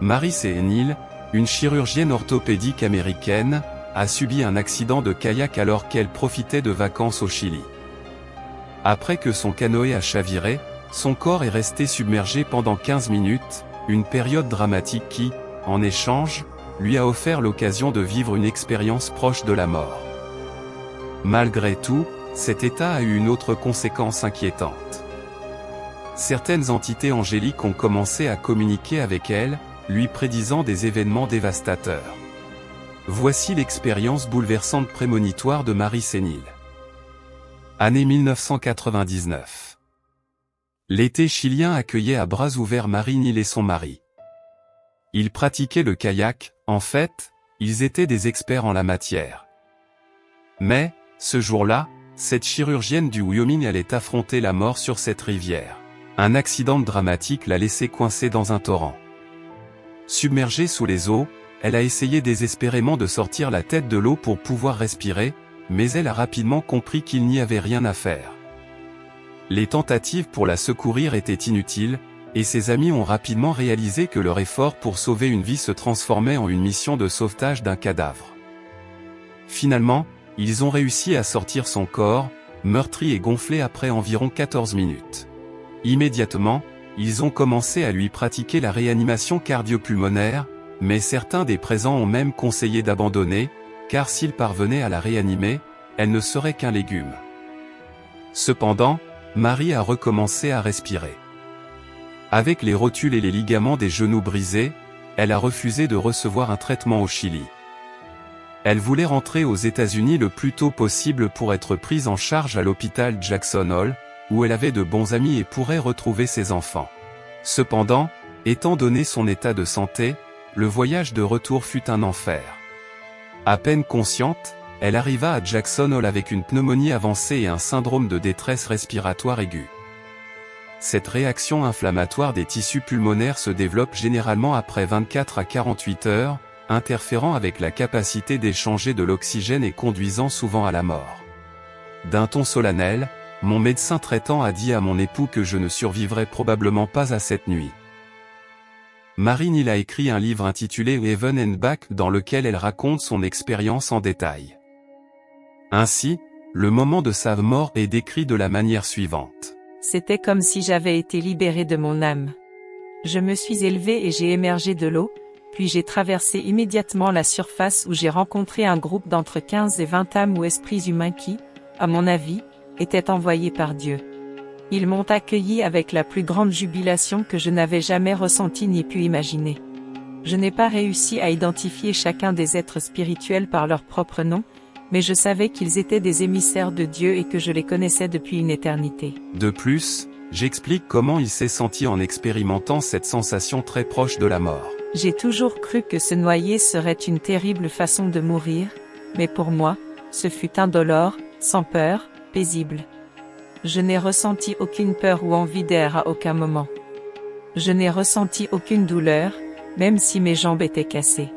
Mary Sénil, une chirurgienne orthopédique américaine, a subi un accident de kayak alors qu'elle profitait de vacances au Chili. Après que son canoë a chaviré, son corps est resté submergé pendant 15 minutes, une période dramatique qui, en échange, lui a offert l'occasion de vivre une expérience proche de la mort. Malgré tout, cet état a eu une autre conséquence inquiétante. Certaines entités angéliques ont commencé à communiquer avec elle, lui prédisant des événements dévastateurs. Voici l'expérience bouleversante prémonitoire de Mary Sénil. Année 1999. L'été chilien accueillait à bras ouverts Mary Sénil et son mari. Ils pratiquaient le kayak, en fait, ils étaient des experts en la matière. Mais, ce jour-là, cette chirurgienne du Wyoming allait affronter la mort sur cette rivière. Un accident dramatique l'a laissée coincée dans un torrent. Submergée sous les eaux, elle a essayé désespérément de sortir la tête de l'eau pour pouvoir respirer, mais elle a rapidement compris qu'il n'y avait rien à faire. Les tentatives pour la secourir étaient inutiles, et ses amis ont rapidement réalisé que leur effort pour sauver une vie se transformait en une mission de sauvetage d'un cadavre. Finalement, ils ont réussi à sortir son corps, meurtri et gonflé après environ 14 minutes. Immédiatement, ils ont commencé à lui pratiquer la réanimation cardio-pulmonaire, mais certains des présents ont même conseillé d'abandonner, car s'ils parvenaient à la réanimer, elle ne serait qu'un légume. Cependant, Mary a recommencé à respirer. Avec les rotules et les ligaments des genoux brisés, elle a refusé de recevoir un traitement au Chili. Elle voulait rentrer aux États-Unis le plus tôt possible pour être prise en charge à l'hôpital Jackson Hole, où elle avait de bons amis et pourrait retrouver ses enfants. Cependant, étant donné son état de santé, le voyage de retour fut un enfer. À peine consciente, elle arriva à Jackson Hole avec une pneumonie avancée et un syndrome de détresse respiratoire aiguë. Cette réaction inflammatoire des tissus pulmonaires se développe généralement après 24 à 48 heures, interférant avec la capacité d'échanger de l'oxygène et conduisant souvent à la mort. D'un ton solennel, mon médecin traitant a dit à mon époux que je ne survivrais probablement pas à cette nuit. Mary Sénil a écrit un livre intitulé Heaven and Back dans lequel elle raconte son expérience en détail. Ainsi, le moment de sa mort est décrit de la manière suivante. C'était comme si j'avais été libérée de mon âme. Je me suis élevée et j'ai émergé de l'eau, puis j'ai traversé immédiatement la surface où j'ai rencontré un groupe d'entre 15 et 20 âmes ou esprits humains qui, à mon avis, étaient envoyés par Dieu. Ils m'ont accueilli avec la plus grande jubilation que je n'avais jamais ressentie ni pu imaginer. Je n'ai pas réussi à identifier chacun des êtres spirituels par leur propre nom, mais je savais qu'ils étaient des émissaires de Dieu et que je les connaissais depuis une éternité. De plus, j'explique comment il s'est senti en expérimentant cette sensation très proche de la mort. J'ai toujours cru que se noyer serait une terrible façon de mourir, mais pour moi, ce fut indolore, sans peur, paisible. Je n'ai ressenti aucune peur ou envie d'air à aucun moment. Je n'ai ressenti aucune douleur, même si mes jambes étaient cassées.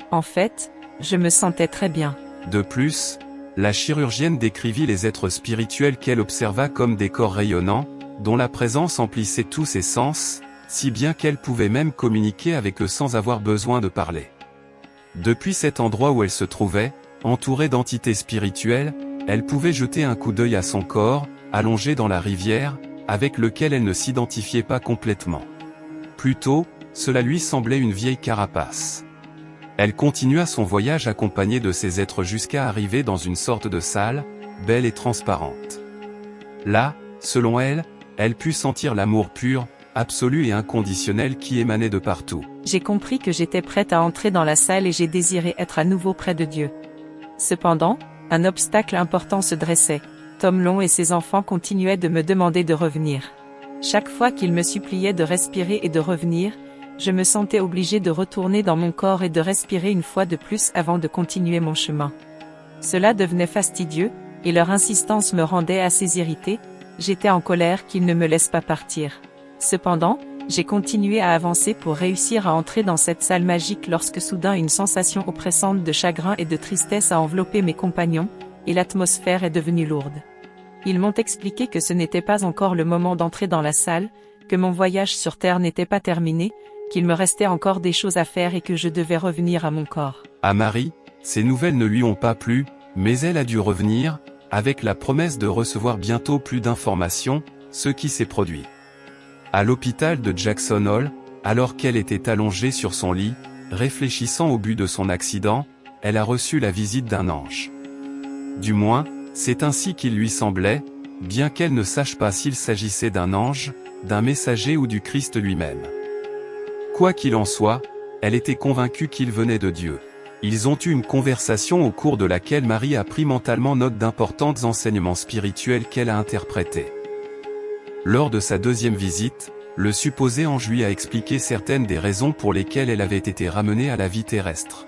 En fait, je me sentais très bien. De plus, la chirurgienne décrivit les êtres spirituels qu'elle observa comme des corps rayonnants, dont la présence emplissait tous ses sens, si bien qu'elle pouvait même communiquer avec eux sans avoir besoin de parler. Depuis cet endroit où elle se trouvait, entourée d'entités spirituelles, elle pouvait jeter un coup d'œil à son corps, allongé dans la rivière, avec lequel elle ne s'identifiait pas complètement. Plutôt, cela lui semblait une vieille carapace. Elle continua son voyage accompagnée de ces êtres jusqu'à arriver dans une sorte de salle, belle et transparente. Là, selon elle, elle put sentir l'amour pur, absolu et inconditionnel qui émanait de partout. J'ai compris que j'étais prête à entrer dans la salle et j'ai désiré être à nouveau près de Dieu. Cependant, un obstacle important se dressait. Tom Long et ses enfants continuaient de me demander de revenir. Chaque fois qu'ils me suppliaient de respirer et de revenir, je me sentais obligée de retourner dans mon corps et de respirer une fois de plus avant de continuer mon chemin. Cela devenait fastidieux, et leur insistance me rendait assez irritée, j'étais en colère qu'ils ne me laissent pas partir. Cependant, j'ai continué à avancer pour réussir à entrer dans cette salle magique lorsque soudain une sensation oppressante de chagrin et de tristesse a enveloppé mes compagnons, et l'atmosphère est devenue lourde. Ils m'ont expliqué que ce n'était pas encore le moment d'entrer dans la salle, que mon voyage sur Terre n'était pas terminé, qu'il me restait encore des choses à faire et que je devais revenir à mon corps. À Marie, ces nouvelles ne lui ont pas plu, mais elle a dû revenir, avec la promesse de recevoir bientôt plus d'informations, ce qui s'est produit. À l'hôpital de Jackson Hole, alors qu'elle était allongée sur son lit, réfléchissant au but de son accident, elle a reçu la visite d'un ange. Du moins, c'est ainsi qu'il lui semblait, bien qu'elle ne sache pas s'il s'agissait d'un ange, d'un messager ou du Christ lui-même. Quoi qu'il en soit, elle était convaincue qu'il venait de Dieu. Ils ont eu une conversation au cours de laquelle Marie a pris mentalement note d'importants enseignements spirituels qu'elle a interprétés. Lors de sa deuxième visite, le supposé ange lui a expliqué certaines des raisons pour lesquelles elle avait été ramenée à la vie terrestre.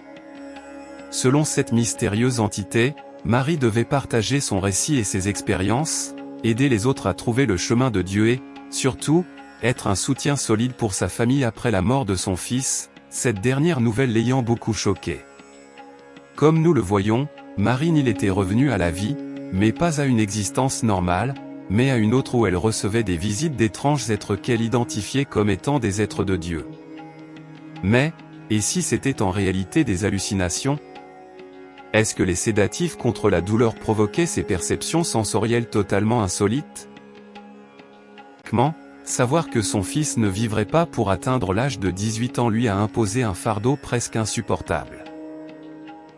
Selon cette mystérieuse entité, Marie devait partager son récit et ses expériences, aider les autres à trouver le chemin de Dieu et, surtout, être un soutien solide pour sa famille après la mort de son fils, cette dernière nouvelle l'ayant beaucoup choqué. Comme nous le voyons, Marie Neal était revenue à la vie, mais pas à une existence normale, mais à une autre où elle recevait des visites d'étranges êtres qu'elle identifiait comme étant des êtres de Dieu. Mais, et si c'était en réalité des hallucinations ? Est-ce que les sédatifs contre la douleur provoquaient ces perceptions sensorielles totalement insolites ? Comment ? Savoir que son fils ne vivrait pas pour atteindre l'âge de 18 ans lui a imposé un fardeau presque insupportable.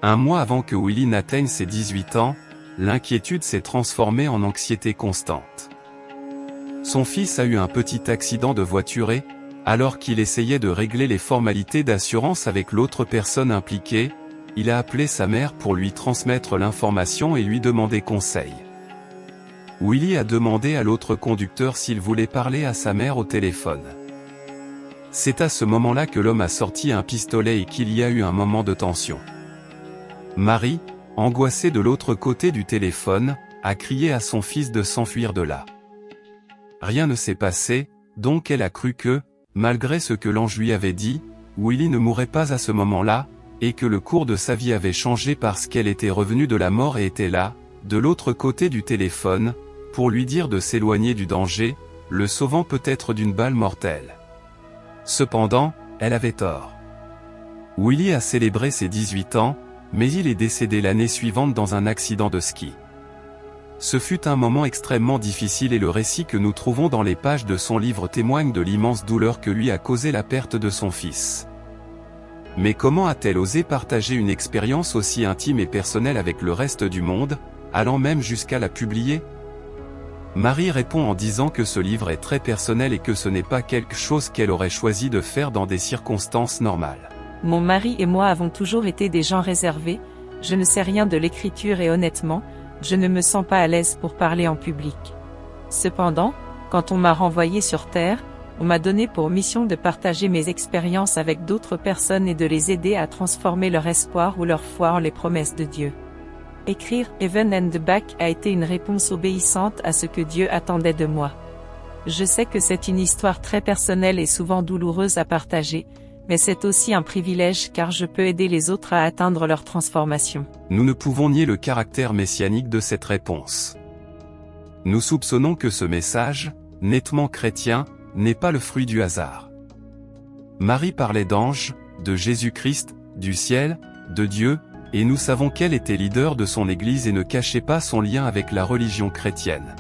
Un mois avant que Willie n'atteigne ses 18 ans, l'inquiétude s'est transformée en anxiété constante. Son fils a eu un petit accident de voiture et, alors qu'il essayait de régler les formalités d'assurance avec l'autre personne impliquée, il a appelé sa mère pour lui transmettre l'information et lui demander conseil. Willie a demandé à l'autre conducteur s'il voulait parler à sa mère au téléphone. C'est à ce moment-là que l'homme a sorti un pistolet et qu'il y a eu un moment de tension. Marie, angoissée de l'autre côté du téléphone, a crié à son fils de s'enfuir de là. Rien ne s'est passé, donc elle a cru que, malgré ce que l'ange lui avait dit, Willie ne mourrait pas à ce moment-là, et que le cours de sa vie avait changé parce qu'elle était revenue de la mort et était là, de l'autre côté du téléphone, pour lui dire de s'éloigner du danger, le sauvant peut-être d'une balle mortelle. Cependant, elle avait tort. Willie a célébré ses 18 ans, mais il est décédé l'année suivante dans un accident de ski. Ce fut un moment extrêmement difficile et le récit que nous trouvons dans les pages de son livre témoigne de l'immense douleur que lui a causé la perte de son fils. Mais comment a-t-elle osé partager une expérience aussi intime et personnelle avec le reste du monde, allant même jusqu'à la publier ? Marie répond en disant que ce livre est très personnel et que ce n'est pas quelque chose qu'elle aurait choisi de faire dans des circonstances normales. Mon mari et moi avons toujours été des gens réservés, je ne sais rien de l'écriture et honnêtement, je ne me sens pas à l'aise pour parler en public. Cependant, quand on m'a renvoyé sur Terre, on m'a donné pour mission de partager mes expériences avec d'autres personnes et de les aider à transformer leur espoir ou leur foi en les promesses de Dieu. Écrire Heaven and Back a été une réponse obéissante à ce que Dieu attendait de moi. Je sais que c'est une histoire très personnelle et souvent douloureuse à partager, mais c'est aussi un privilège car je peux aider les autres à atteindre leur transformation. Nous ne pouvons nier le caractère messianique de cette réponse. Nous soupçonnons que ce message, nettement chrétien, n'est pas le fruit du hasard. Marie parlait d'anges, de Jésus-Christ, du ciel, de Dieu, et nous savons qu'elle était leader de son Église et ne cachait pas son lien avec la religion chrétienne.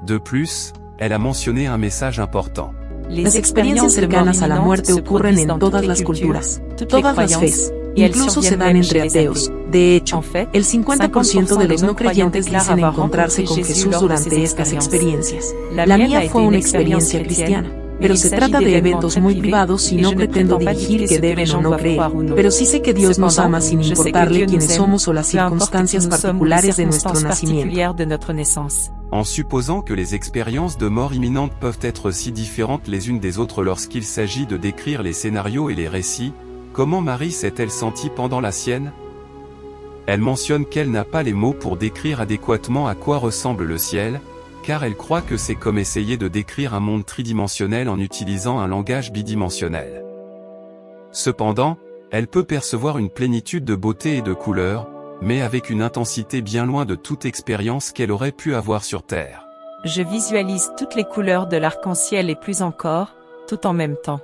De plus, elle a mentionné un message important. Las experiencias cercanas a la muerte ocurren en todas las culturas, todas las fes, incluso se dan entre ateos. De hecho, el 50% de los no creyentes dicen encontrarse con Jesús durante estas experiencias. La mía fue una experiencia cristiana, pero se trata de eventos muy privados y no pretendo dirigir que deben o no creer, pero sí sé que Dios nos ama sin importarle quiénes somos o las circunstancias particulares de nuestro nacimiento. En supposant que les expériences de mort imminente peuvent être si différentes les unes des autres lorsqu'il s'agit de décrire les scénarios et les récits, comment Marie s'est-elle sentie pendant la sienne ? Elle mentionne qu'elle n'a pas les mots pour décrire adéquatement à quoi ressemble le ciel, car elle croit que c'est comme essayer de décrire un monde tridimensionnel en utilisant un langage bidimensionnel. Cependant, elle peut percevoir une plénitude de beauté et de couleurs, mais avec une intensité bien loin de toute expérience qu'elle aurait pu avoir sur Terre. Je visualise toutes les couleurs de l'arc-en-ciel et plus encore, tout en même temps.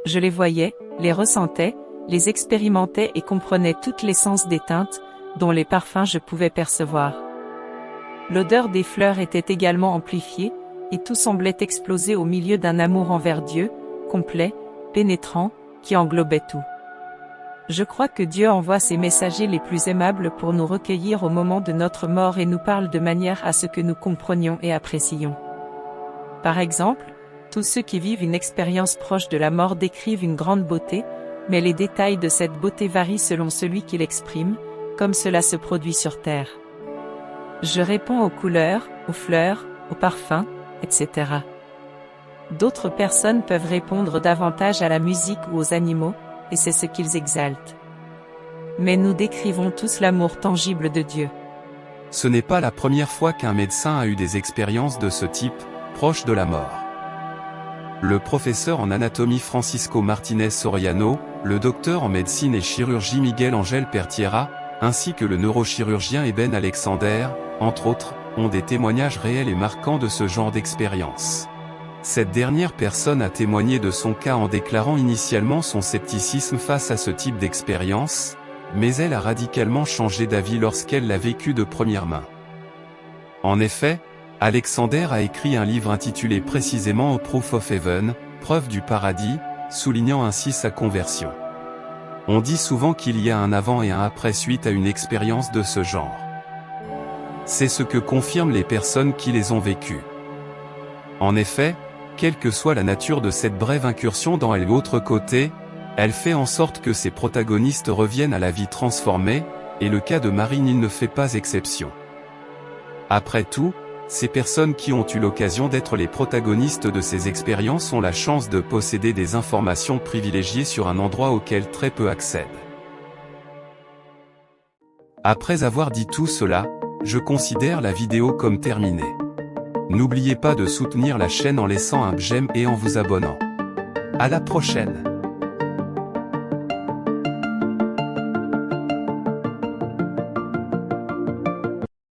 Je les voyais, les ressentais, les expérimentais et comprenais toutes les sens des teintes, dont les parfums je pouvais percevoir. L'odeur des fleurs était également amplifiée, et tout semblait exploser au milieu d'un amour envers Dieu, complet, pénétrant, qui englobait tout. Je crois que Dieu envoie ses messagers les plus aimables pour nous recueillir au moment de notre mort et nous parle de manière à ce que nous comprenions et apprécions. Par exemple, tous ceux qui vivent une expérience proche de la mort décrivent une grande beauté, mais les détails de cette beauté varient selon celui qui l'exprime, comme cela se produit sur Terre. Je réponds aux couleurs, aux fleurs, aux parfums, etc. D'autres personnes peuvent répondre davantage à la musique ou aux animaux, et c'est ce qu'ils exaltent. Mais nous décrivons tous l'amour tangible de Dieu. Ce n'est pas la première fois qu'un médecin a eu des expériences de ce type, proche de la mort. Le professeur en anatomie Francisco Martinez Soriano, le docteur en médecine et chirurgie Miguel Ángel Pertierra, ainsi que le neurochirurgien Eben Alexander, entre autres, ont des témoignages réels et marquants de ce genre d'expérience. Cette dernière personne a témoigné de son cas en déclarant initialement son scepticisme face à ce type d'expérience, mais elle a radicalement changé d'avis lorsqu'elle l'a vécu de première main. En effet, Alexander a écrit un livre intitulé précisément Proof of Heaven, preuve du paradis, soulignant ainsi sa conversion. On dit souvent qu'il y a un avant et un après suite à une expérience de ce genre. C'est ce que confirment les personnes qui les ont vécues. En effet, quelle que soit la nature de cette brève incursion dans l'autre côté, elle fait en sorte que ses protagonistes reviennent à la vie transformée, et le cas de Marine ne fait pas exception. Après tout, ces personnes qui ont eu l'occasion d'être les protagonistes de ces expériences ont la chance de posséder des informations privilégiées sur un endroit auquel très peu accèdent. Après avoir dit tout cela, je considère la vidéo comme terminée. N'oubliez pas de soutenir la chaîne en laissant un j'aime et en vous abonnant. À la prochaine!